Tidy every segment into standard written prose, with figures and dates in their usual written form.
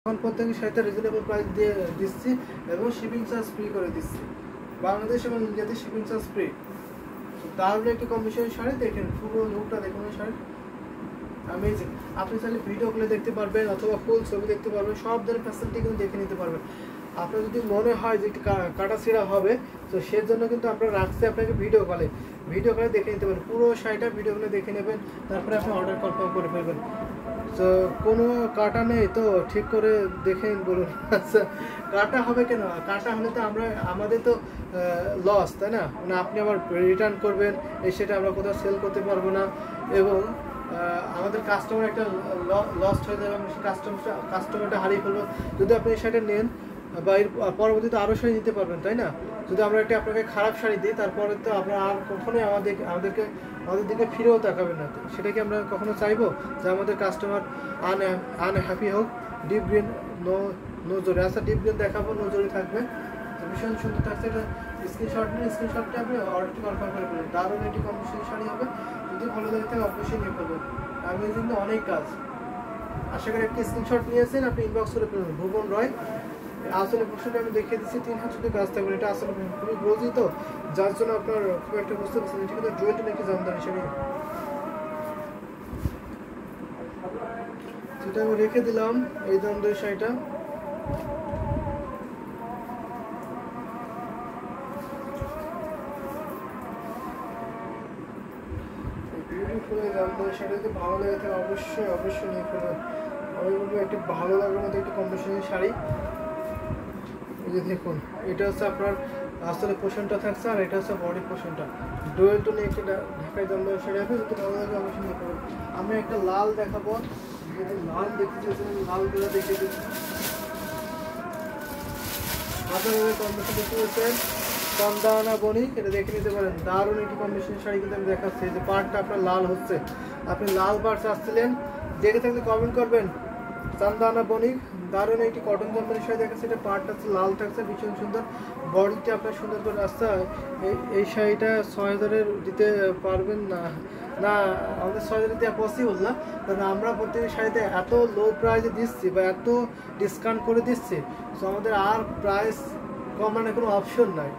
এখন প্রত্যেকের সাথে রিজনেবল প্রাইস দিয়ে দিচ্ছি এবং শিপিং চার্জ ফ্রি করে দিচ্ছি। বাংলাদেশ এবং ইন্ডিয়াতে শিপিং চার্জ ফ্রি। তাহলে একটি কমিশন শাড়ি দেখেন, পুরো লুকটা দেখুন শাড়ি অ্যামেজিং। আপনি চাইলে ভিডিও কলে দেখতে পারবেন অথবা ফুল ছবি দেখতে পারবেন, সব ধরনের ফ্যাসিলিটি কিন্তু দেখে নিতে পারবেন। আপনার যদি মনে হয় যে একটু কাটা ছিঁড়া হবে, তো সেজন্য কিন্তু আমরা রাখছি আপনাকে ভিডিও কলে দেখে নিতে পারবেন। পুরো শাড়িটা ভিডিও কলে দেখে নেবেন, তারপরে আপনি অর্ডার কনফার্ম করে ফেলবেন। তো কোনো কাটা নেই তো ঠিক করে দেখে বলুন। আচ্ছা, কাটা হবে কেন? কাটা হলে তো আমাদের তো লস, তাই না? মানে আপনি আবার রিটার্ন করবেন, সেটা আমরা কোথাও সেল করতে পারবো না এবং আমাদের কাস্টমার একটা লস্ট হয়ে যাবে, কাস্টমারটা হারিয়ে ফেলবো। যদি আপনি এই শাড়িটা নেন বা এর পরবর্তীতে আরও শাড়ি নিতে পারবেন, তাই না? যদি আমরা আপনাকে খারাপ শাড়ি দিই, তারপরে তো আপনারা আর কখনোই আমাদের দিকে ফিরেও তাকাবেন না। সেটা কি আমরা কখনো চাইবো যে আমাদের কাস্টমার আনহ্যাপি হোক? ডিপ গ্রিন নজরে, আচ্ছা ডিপ গ্রিন দেখাবো, নজরে থাকবে, ভীষণ সুন্দর থাকছে। এটা স্ক্রিনশটটা আপনি অর্ডারটি কনফার্ম করে ফেলবেন। দারুণ একটি কম্বিনেশন শাড়ি হবে, যদি ভালো লাগে থাকে অবশ্যই নিয়ে ফেলবেন। আমি কিন্তু অনেক কাজ, আশা করি একটি স্ক্রিনশট নিয়েছেন, আপনি ইনবক্স করে ফেলবেন। ভুবন রয় আসলে প্রশ্নটা আমি দেখিয়ে দিচ্ছি, 3 হাত যদি কাজ থাকবে। এটা আসলে খুবই বোঝি তো, যার জন্য আপনার খুব একটা বুঝতে পারছেন। এটা কিন্তু জুয়েলটি নাকি জামদানি শাড়ি, সেটা আমি রেখে দিলাম। এই জামদানি শাড়িটা বিউটিফুল। এই জামদানি শাড়ি যদি ভালো লেগে থাকে অবশ্যই নিয়ে ফেলবেন। আমি বলবো একটি ভালো লাগার মতো একটি কম্বিনেশনের শাড়ি। এই যে দেখুন, এটা হচ্ছে আপনার আসলে পোর্শনটা থাকছে, আর এটা হচ্ছে বডি পোর্শনটা। ডুয়েল টোনে একটি ঢাকায় জামদানি শাড়ি হবে, যদি ভালো লাগে অবশ্যই নিয়ে ফেলবেন। আমি একটা লাল দেখাবো, যদি লাল দেখতে চাইছেন লালগুলো দেখে দিচ্ছি। হাজারের কম্বিনেশন দেখতে পাচ্ছেন, চন্দানা বনি, এটা দেখে নিতে পারেন। দারুণ একটি কম্বিনেশন শাড়ি কিন্তু আমি দেখাচ্ছি। যে পার্টটা আপনার লাল হচ্ছে, আপনি লাল পার্ট চাচ্ছিলেন, দেখে থাকলে কমেন্ট করবেন। চান্দানা বণিক, দারুণ একটি কটন জামদানি শাড়ি দেখাচ্ছে। এটা পার্টটা হচ্ছে লাল থাকছে, ভীষণ সুন্দর। বডিটা আপনার সুন্দর করে আসছে। এই শাড়িটা 6000-এর দিতে পারবেন না? না, আমাদের 6000 দেওয়া পসিবল না, কারণ আমরা প্রত্যেকের শাড়িতে এত লো প্রাইসে দিচ্ছি বা এত ডিসকাউন্ট করে দিচ্ছি, তো আমাদের আর প্রাইস কমানোর কোনো অপশন নাই।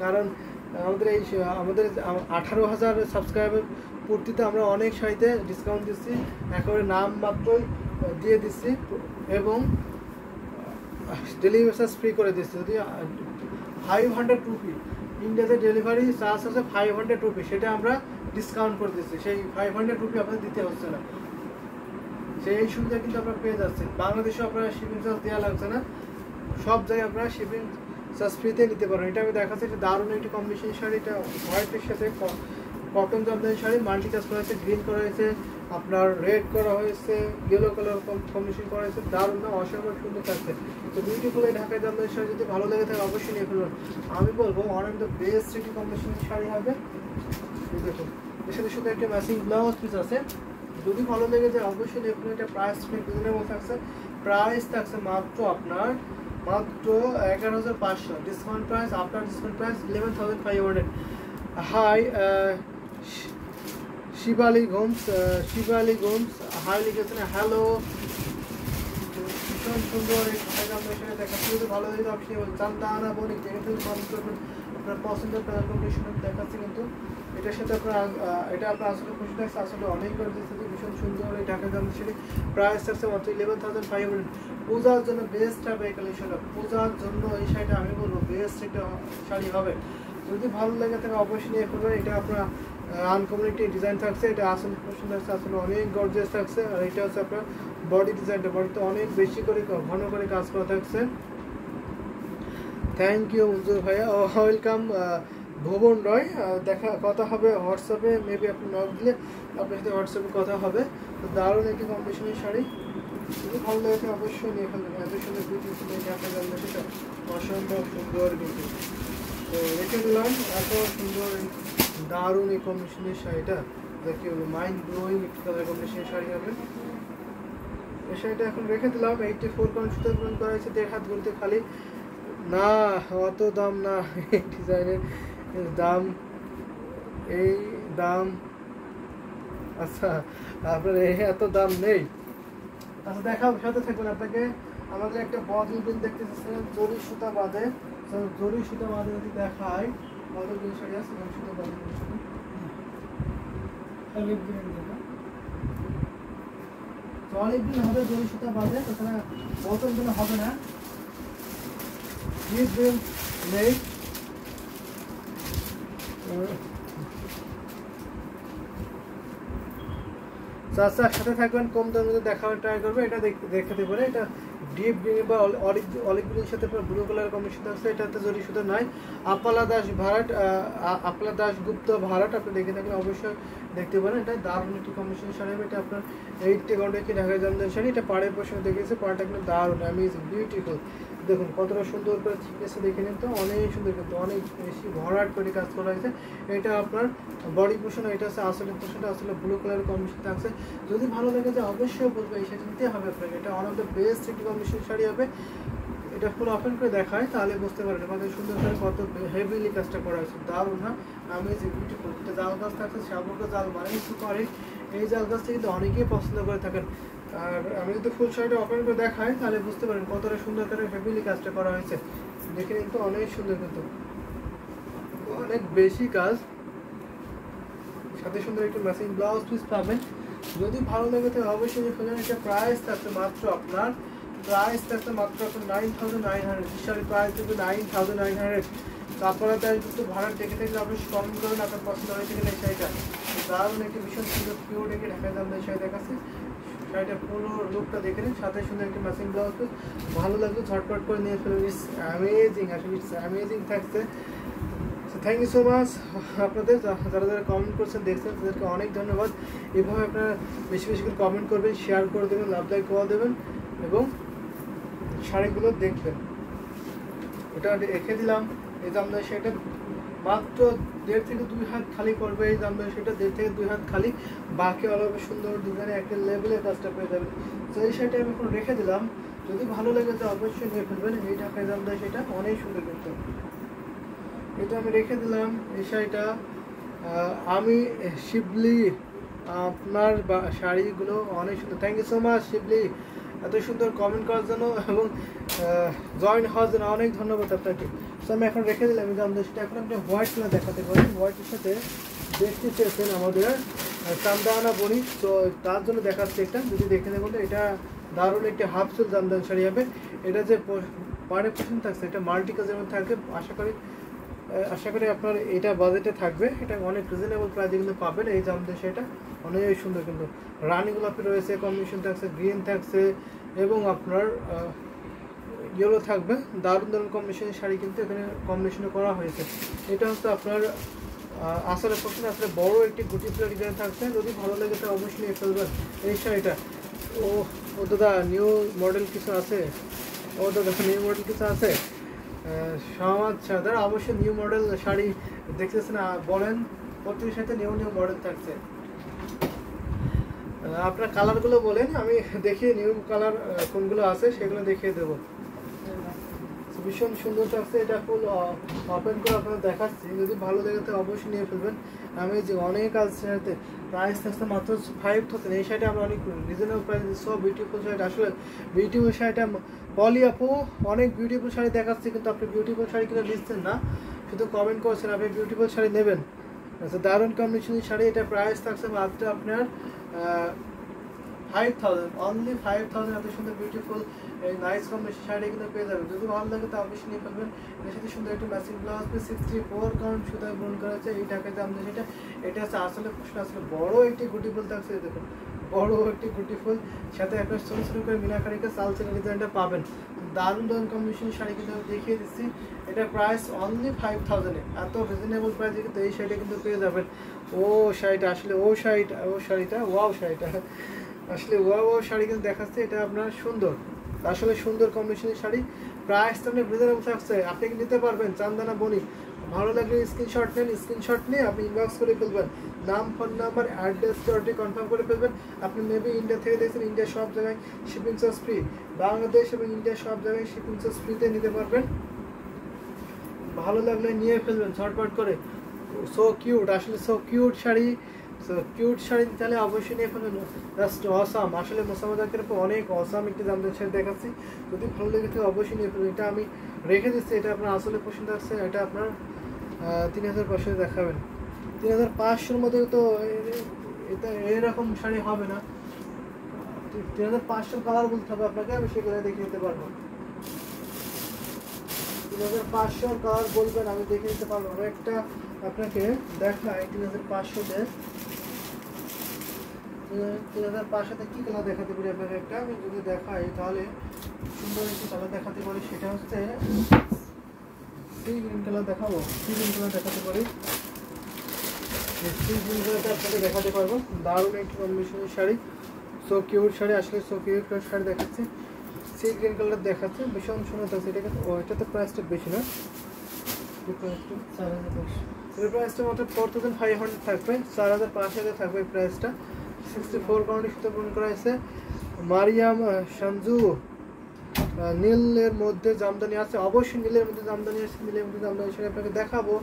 কারণ আমাদের 18,000 সাবস্ক্রাইবার পূর্তিতে আমরা অনেক শাড়িতে ডিসকাউন্ট দিচ্ছি, একেবারে নাম মাত্রই দিয়ে দিচ্ছি এবং ডেলিভারি চার্জ ফ্রি করে দিচ্ছি। যদি 500 রুপি ইন্ডিয়াতে ডেলিভারি চার্জ আছে 500 রুপি, সেটা আমরা ডিসকাউন্ট করে দিচ্ছি। সেই 500 রুপি আপনাদের দিতে হচ্ছে না, সেই সুবিধা কিন্তু আপনারা পেয়ে যাচ্ছেন। বাংলাদেশে আপনারা শিপিং চার্জ দেওয়া লাগছে না, সব জায়গায় আপনারা শিপিং চার্জ ফ্রিতে নিতে পারেন। এটা আমি দেখাচ্ছি, এটা দারুণ একটি কম্বিনেশন শাড়ি। এটা হোয়াইটের সাথে কটন জামদানি শাড়ি, মাল্টি কাজ করা হয়েছে, গ্রিন করা হয়েছে, আপনার রেড করা হয়েছে, ইয়েলো কালার কম্বিনেশন করা হয়েছে। দারুণ না, অসাধারণ সুন্দর থাকছে। তো বিউটিফুল এই ঢাকায় জামদানি শাড়ি যদি ভালো লেগে থাকে অবশ্যই নিয়ে ফেলুন। আমি বলবো ওয়ান অফ দ্য বেস্ট একটি কম্বিনেশন শাড়ি হবে। দেখুন, এর সাথে সাথে একটা ম্যাচিং ব্লাউজ পিস আছে, যদি ভালো লেগে যায় অবশ্যই নিয়ে ফেলুন। এটা প্রাইস রিজনেবল থাকছে, প্রাইস থাকছে মাত্র 11,500 ডিসকাউন্ট প্রাইস। আপনার discount price 11,500। Hi Shibali Gomes hi লিখেছেন, হ্যালো, ভীষণ সুন্দর এই জামদানি শাড়ি দেখাচ্ছি। যদি ভালো লাগে অবশ্যই চান্দানা বণিক দেখে ফেলুন, কমেন্ট করবেন আপনার পছন্দের কালার কম্বিনেশন দেখাচ্ছি। কিন্তু এটার সাথে এটা আপনার আসলে খুশি থাকছে, আসলে অনেকবার দিচ্ছে। ভীষণ সুন্দর এই ঢাকা জামদানি শাড়ি, প্রাইস থাকছে মাত্র 11,500। পূজার জন্য বেস্ট হবে এই কালেকশনটা, পূজার জন্য এই শাড়িটা আমি বলবো বেস্ট একটা শাড়ি হবে। যদি ভালো লাগে তাহলে অবশ্যই নিয়ে ফেলবেন। এটা আপনার আনকমন একটি ডিজাইন থাকছে, এটা আসলে পছন্দ থাকছে, আসলে অনেক গর্জিয়াস থাকছে। আর এটা হচ্ছে আপনার বডি ডিজাইনটা, বডিতে অনেক বেশি করে ঘন করে কাজ করা থাকছে। থ্যাংক ইউ মঞ্জুর ভাইয়া, ওয়েলকাম ভুবন রয়। কথা হবে হোয়াটসঅ্যাপে, মেবি আপনি নক দিলে আপনার সাথে হোয়াটসঅ্যাপে কথা হবে। তো দারুণ একটি কম্বিনেশনের শাড়ি, যদি ভালো লাগে অবশ্যই নিয়ে ফেলবেন। এত সুন্দর বিউটিফুল ঢাকা জামদানি সেটা অসম্ভব সুন্দর কিন্তু। তো রেখে দিলাম এত সুন্দর দারুণ এই কম্বিনেশনের শাড়িটা, কি বলবো মাইন্ড ব্লোয়িং একটি কালার কম্বিনেশনের শাড়ি হবে। এই শাড়িটা এখন রেখে দিলাম। 84 পয়েন্ট সুতো পূরণ করা হয়েছে, 1.5 হাত গুনতে খালি। না, অত দাম না, এই ডিজাইনের দাম, এই দাম, আচ্ছা আপনার এত দাম নেই। আচ্ছা দেখাও, সাথে থাকবেন। আপনাকে আমাদের একটা বডি বিল দেখতেছেন জরি সুতা বাঁধে, জরি সুতা বাঁধে যদি দেখায় বডি বিল শাড়ি আছে, জরি সুতা বাঁধে অনেক দিন হবে জরি সুতা বাঁধে, ওখানে বোতল দিন হবে না, নেই। আচ্ছা সাথে থাকবেন, কম দামের মধ্যে দেখাবার ট্রাই করবে। এটা দেখাতে পারে, এটা ডিপ গ্রিন বা অলিভ গ্রিনের সাথে ব্লু কালার কম্বিনেশন আছে। এটাতে জরি সুতো নাই। আপালা দাস ভাড়াট, আপলা দাস গুপ্ত ভাড়াট আপনি দেখে থাকলে অবশ্যই দেখতে পারেন। এটা দারুণ একটি কম্বিনেশন শাড়ি হবে। এটা আপনার 80 কাউন্টে কি ঢাকায় জামদানি শাড়ি। এটা পাড়ের পোর্শনে দেখেছে, পাড়টা কিন্তু দারুণ অ্যামেজিং বিউটিফুল। দেখুন কতটা সুন্দর করে থিকনেসে দেখে নিন তো, অনেক সুন্দর কিন্তু অনেক বেশি ভরাট করে কাজ করা হয়েছে। এটা আপনার বডি পোর্শন, এটা আছে আসলের পোর্শনটা আসলে ব্লু কালার কম্বিনেশন থাকছে। যদি ভালো লাগে যে অবশ্যই বলবো এই শাড়ি নিতে হবে আপনাকে। এটা ওয়ান অফ দ্য বেস্ট একটি কম্বিনেশন শাড়ি হবে। এটা ফুল ওপেন করে দেখায় তাহলে বুঝতে পারবেন আমাদের সুন্দর করে কত হেভিলি কাজটা করা হয়েছে। দারুণ না, অ্যামেজিং বিউটিফুল। এটা জাল গাছ থাকছে, শ্যামক জাল মানে কিছু করে, এই জাল গাছটা কিন্তু অনেকেই পছন্দ করে থাকেন। আর আমি যদি ফুল শাড়িটা ওপেন করে দেখাই তাহলে বুঝতে পারেন কতটা সুন্দর করে হেভিলি কাজটা করা হয়েছে। দেখে কিন্তু অনেক সুন্দর, কিন্তু অনেক বেশি কাজ, সাথে সুন্দর একটু ম্যাচিং ব্লাউজ পিস পাবেন। যদি ভালো লাগে তাহলে অবশ্যই ফেলেন। এটা প্রাইস থাকছে মাত্র আপনার 9,900। শাড়ির প্রাইস দেবে 9,900। তারপরে তাই কিন্তু ভাড়া দেখে থাকলে আপনি কম করবেন, আপনার পছন্দ হয়েছে কিনা এই শাড়িটা। দারুণ একটি ভীষণ সুন্দর পিওর একটি ঢাকা জামদানি শাড়ি দেখাচ্ছে। শাড়িটা পুরো লুকটা দেখে নিন, সাথে সুন্দর একটি ম্যাচিং ব্লাউজ পিস। ভালো লাগলে ঝটপট করে নিয়ে ফেলুন। ইটস অ্যামেজিং, আসলে ইটস অ্যামেজিং থাকছে। থ্যাংক ইউ সো মাচ আপনাদের, যারা যারা কমেন্ট করছেন দেখছেন তাদেরকে অনেক ধন্যবাদ। এভাবে আপনারা বেশি বেশি করে কমেন্ট করবেন, শেয়ার করে দেবেন, লাভ লাইক করে দেবেন এবং শাড়িগুলো দেখবেন। এটা রেখে দিলাম। এই জামদানি শাড়িটা মাত্র 1.5 থেকে 2 হাত খালি করবে। এই জামদানি শাড়িটা 1.5 থেকে 2 হাত খালি, বাকি অলরেডি সুন্দর ডিজাইনে একটা লেভেলের কাজটা পেয়ে যাবেন। তো এই শাড়িটা আমি এখন রেখে দিলাম, যদি ভালো লাগে তো অবশ্যই নিয়ে ফেলবেন। এই ঢাকায় জামদানি শাড়িটা অনেক সুন্দর, কিন্তু এটা আমি রেখে দিলাম। এই শাড়িটা আমি শিবলি, আপনার শাড়িগুলো অনেক সুন্দর। থ্যাংক ইউ সো মাচ শিবলি, এত সুন্দর কমেন্ট করার জন্য এবং জয়েন হওয়ার জন্য অনেক ধন্যবাদ আপনাকে। তো আমি এখন রেখে দিলাম এই জামদানি শাড়িটা। এখন আপনি হোয়াইট কালার দেখাতে পারেন। হোয়াইটের সাথে দেখতে চেয়েছেন আমাদের চান্দানা বনি, তো তার জন্য দেখাচ্ছি একটা, যদি দেখে নেবেন এটা দারুণ একটি হাফ সুল জামদানি শাড়ি হবে। এটা যে পাড়ে পোষণ থাকছে, এটা মাল্টি কাজের মধ্যে থাকবে। আশা করি আপনার এটা বাজেটে থাকবে। এটা অনেক রিজনেবল প্রাইসে কিন্তু পাবেন। এই জামদানি শাড়িটা অনেক সুন্দর, কিন্তু রানী গোলাপি রয়েছে, কম্বিনেশন থাকছে, গ্রিন থাকছে এবং আপনার ইয়েলো থাকবে। দারুণ দারুণ কম্বিনেশনের শাড়ি কিন্তু এখানে কম্বিনেশনে করা হয়েছে। এটা হচ্ছে আপনার আসলে পছন্দ আসলে বড় একটি গুটি ফুলের ডিজাইন থাকছে। যদি ভালো লাগে তো অবশ্যই নিয়ে ফেলবেন এই শাড়িটা। ও দাদা নিউ মডেল কিছু আছে? ও দাদা নিউ মডেল কিছু আছে? সমাজ দাদা অবশ্যই নিউ মডেল শাড়ি দেখতেছেন, বলেন প্রত্যেকের সাথে নিউ নিউ মডেল থাকছে। আপনার কালারগুলো বলেন, আমি দেখিয়ে নিউ কালার কোনগুলো আছে সেগুলো দেখিয়ে দেবো। ভীষণ সুন্দর থাকছে। এটা ফুল ওপেন করে আপনারা দেখাচ্ছি, যদি ভালো লাগে তো অবশ্যই নিয়ে ফেলবেন। আমি যে অনেক আছে, প্রাইস থাকছে মাত্র 5,000। এই শাড়িটা আমরা অনেক রিজনেবল প্রাইস, সব বিউটিফুল শাড়ি। আসলে বিউটিফুল শাড়িটা পলি আপু অনেক বিউটিফুল শাড়ি দেখাচ্ছি, কিন্তু আপনি বিউটিফুল শাড়ি কিনে নিচ্ছেন না, শুধু কমেন্ট করছেন আপনি বিউটিফুল শাড়ি নেবেন। আচ্ছা দারুণ কম্বিনেশনের শাড়ি। এটা প্রাইস থাকছে মাত্র আপনার 5,000, অনলি 5,000। এত সুন্দর বিউটিফুল এই নাইস কম্বিনেশন শাড়ি কিন্তু পেয়ে যাবেন। যদি ভালো লাগে তো অবশ্যই নিয়ে ফেলবেন। এর সাথে সুন্দর একটু ম্যাচিং ব্লাউজ পিস 64 কাউন্ট সুতায় বুন করা আছে। এই টাকায় দাম যেটা, এটা হচ্ছে আসলে প্রশ্ন, আসলে বড় একটি গুটি ফুল থাকছে। দেখুন বড় একটি গুটি ফুল, সাথে একটা ছোটো ছোটো করে মিনাকারিকে সালসের ডিজাইনটা পাবেন। দারুণ দারুণ কম্বিনেশন শাড়ি কিন্তু আমি দেখিয়ে দিচ্ছি। এটা প্রাইস অনলি 5,000-এ, এত রিজনেবল প্রাইসে কিন্তু এই শাড়িটা কিন্তু পেয়ে যাবেন। ও শাড়িটা আসলে ও শাড়িটা ওয়াও, শাড়িটা আসলে ওয়াও শাড়ি কিন্তু দেখাচ্ছে। এটা আপনার সুন্দর, আসলে সুন্দর কম্বিনেশনের শাড়ি। প্রাইস তো অনেক রিজনেবল থাকছে, আপনি কি নিতে পারবেন। চান্দানা বনি, ভালো লাগলে স্ক্রিনশট নেন, স্ক্রিনশট নিয়ে আপনি ইনবক্স করে ফেলবেন। নাম, ফোন নাম্বার, অ্যাড্রেস অর্ডারটি কনফার্ম করে ফেলবেন। আপনি মেবি ইন্ডিয়া থেকে দেখছেন, ইন্ডিয়া সব জায়গায় শিপিং চার্জ ফ্রি। বাংলাদেশ এবং ইন্ডিয়া সব জায়গায় শিপিং চার্জ ফ্রিতে নিতে পারবেন। ভালো লাগলে নিয়ে ফেলবেন ঝটপট করে। সো কিউট, আসলে so cute sari so cute sari তাহলে অবশ্যই নিয়ে ফেলুন। জাস্ট অসাম, আসলে মোসাম্মদের উপর অনেক অসাম একটি জামদানি শাড়ি দেখাচ্ছি, যদি ভালো লেগে থাকে অবশ্যই নিয়ে ফেলুন। এটা আমি রেখে দিচ্ছি, এটা আপনার আসলে পছন্দ আসছে, এটা আপনার 3500 দেখাবেন। 3500-র মধ্যে তো এটা এরকম শাড়ি হবে না। 3500 কালার বলতে হবে আপনাকে, আমি সেগুলো দেখে নিতে পারবো। 3500 কালার বলবেন, আমি দেখে নিতে পারবো। আমি একটা আপনাকে দেখাই 3500-তে 3500-তে কি কালার দেখাতে পারি আপনাকে। একটা আমি যদি দেখাই তাহলে সুন্দর একটি কালার দেখাতে পারি, সেটা হচ্ছে সি গ্রিন কালার দেখাবো। সি গ্রিন কালার দেখাতে পারি, সি গ্রিন কালারটা আপনাকে দেখাতে পারবো। দারুণ একটি কম্বিনেশনের শাড়ি, সো কিউট শাড়ি, আসলে সো কিউট শাড়ি দেখাচ্ছে। সি গ্রিন কালার দেখাচ্ছে, ভীষণ সুন্দর থাকছে। এটা কিন্তু এটাতে প্রাইসটা বেশি না, এর প্রাইসটা মাত্র 4500 থাকবে, 4500 থাকবে এই প্রাইসটা। 64 পাউন্ডের সুতো পূরণ করা হয়েছে। মারিয়াম সঞ্জু নীলের মধ্যে জামদানি আছে, অবশ্যই নীলের মধ্যে জামদানি আছে। নীলের মধ্যে জামদানি শাড়ি আপনাকে দেখাবো,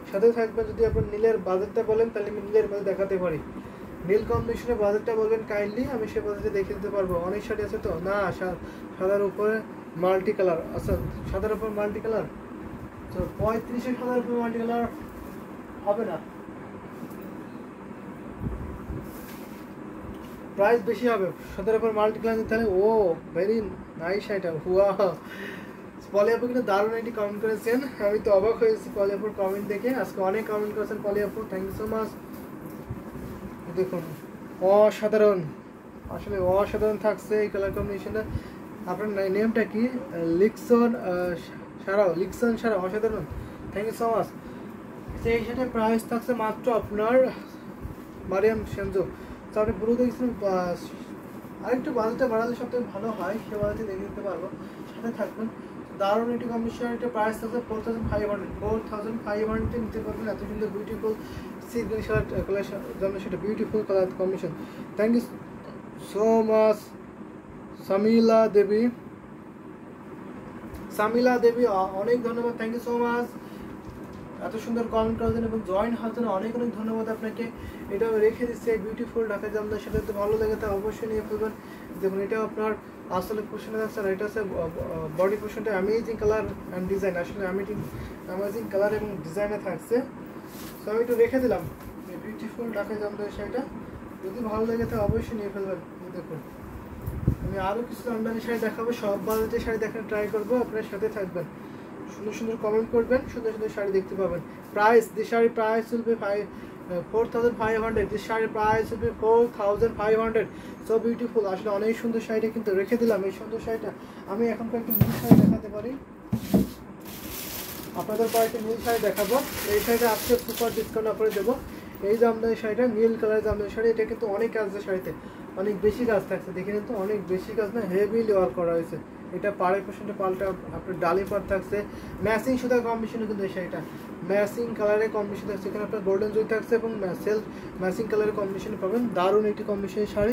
সাথে থাকবে। যদি আপনার নীলের বাজেটটা বলেন তাহলে আমি নীলের মধ্যে দেখাতে পারি। নীল কম্বিনেশনের বাজেটটা বলবেন কাইন্ডলি, আমি সে বাজেটে দেখে দিতে পারবো। অনেক শাড়ি আছে তো না, সাদার উপরে মাল্টি কালার, আচ্ছা সাদার উপর মাল্টি কালার, তো 3500 সাদার উপর মাল্টি কালার হবে না, প্রাইস বেশি হবে। সাদার উপর মাল্টি কালার তাহলে ও ভেরি নাইস আইটেম। হুয়া পলি আপু কিন্তু দারুণ একটি কমেন্ট করেছেন, আমি তো অবাক হয়েছি পলি আপুর কমেন্ট দেখে। আজকে অনেক কমেন্ট করেছেন পলি আপু, থ্যাংক ইউ সো মাচ। দেখুন অসাধারণ, আসলে অসাধারণ থাকছে এই কালার কম্বিনেশনটা। আপনার নেমটা কি? লিকসন সারাও, লিকসন সারাও, অসাধারণ, থ্যাংক ইউ সো মাচ। সেই সেটার প্রাইস থাকছে মাত্র আপনার মারিয়াম সেনজো। তো আপনি পুরো দেখছেন, আরেকটু বাজেটটা বাড়ালে সবথেকে ভালো হয়, সে বাজেটে দেখে দিতে পারবো, সাথে থাকবেন। দারুণ একটি কম্বিনেশন, একটা প্রাইস থাকছে 4500 নিতে পারবেন। এত সুন্দর বিউটিফুল সি গ্রিন কালার সেটা beautiful colour combination. Thank you so much Samila Devi, Samila Devi অনেক ধন্যবাদ, থ্যাংক ইউ সো মাচ এত সুন্দর কমেন্ট করার জন্য এবং জয়েন হওয়ার জন্য অনেক অনেক ধন্যবাদ আপনাকে। এটা রেখে দিচ্ছে বিউটিফুল ঢাকা জামদানি, সেটা তো ভালো লেগে থাকে অবশ্যই নিয়ে ফেলবেন। দেখুন এটা আপনার আসলে পোর্শনে আছে, আর এটা হচ্ছে বডি পোর্শনটা অ্যামেজিং কালার অ্যান্ড ডিজাইন, আসলে অ্যামেজিং কালার এবং ডিজাইনে থাকছে। তো আমি একটু রেখে দিলাম এই বিউটিফুল ঢাকা জামদানি শাড়িটা, যদি ভালো লেগে থাকে অবশ্যই নিয়ে ফেলবেন। দেখুন আমি আরও কিছু জামদানি শাড়ি দেখাবো, সব বাজেটের শাড়ি দেখার ট্রাই করবো, আপনার সাথে থাকবেন। সুন্দর সুন্দর কমেন্ট করবেন, সুন্দর সুন্দর শাড়ি দেখতে পাবেন। Price, this sari price will be 4500, this sari price will be 4500। So beautiful, আসলে অনেক সুন্দর শাড়িটা কিন্তু রেখে দিলাম। এই সুন্দর শাড়িটা আমি এখন কয়েকটি নীল শাড়ি দেখাতে পারি, আপনাদের কয়েকটি নীল শাড়ি দেখাবো। এই শাড়িটা আজকে সুপার ডিসকাউন্ট অফারে দেবো। এই জামদানি শাড়িটা নীল কালারের জামদানি শাড়ি, এটা কিন্তু অনেক কাজ আছে শাড়িতে, অনেক বেশি কাজ থাকছে, দেখে কিন্তু অনেক বেশি কাজ না, হেভিলি ওয়ার্ক করা হয়েছে। এটা পাড়ের পোর্শনটা পাল্টা আপনার ডালি পার থাকছে, ম্যাচিং সুতার কম্বিনেশনে কিন্তু এই শাড়িটা ম্যাচিং কালারের কম্বিনেশন থাকছে। এখানে আপনার গোল্ডেন জুই থাকছে এবং সেলফ ম্যাচিং কালারের কম্বিনেশন পাবেন। দারুণ একটি কম্বিনেশনের শাড়ি।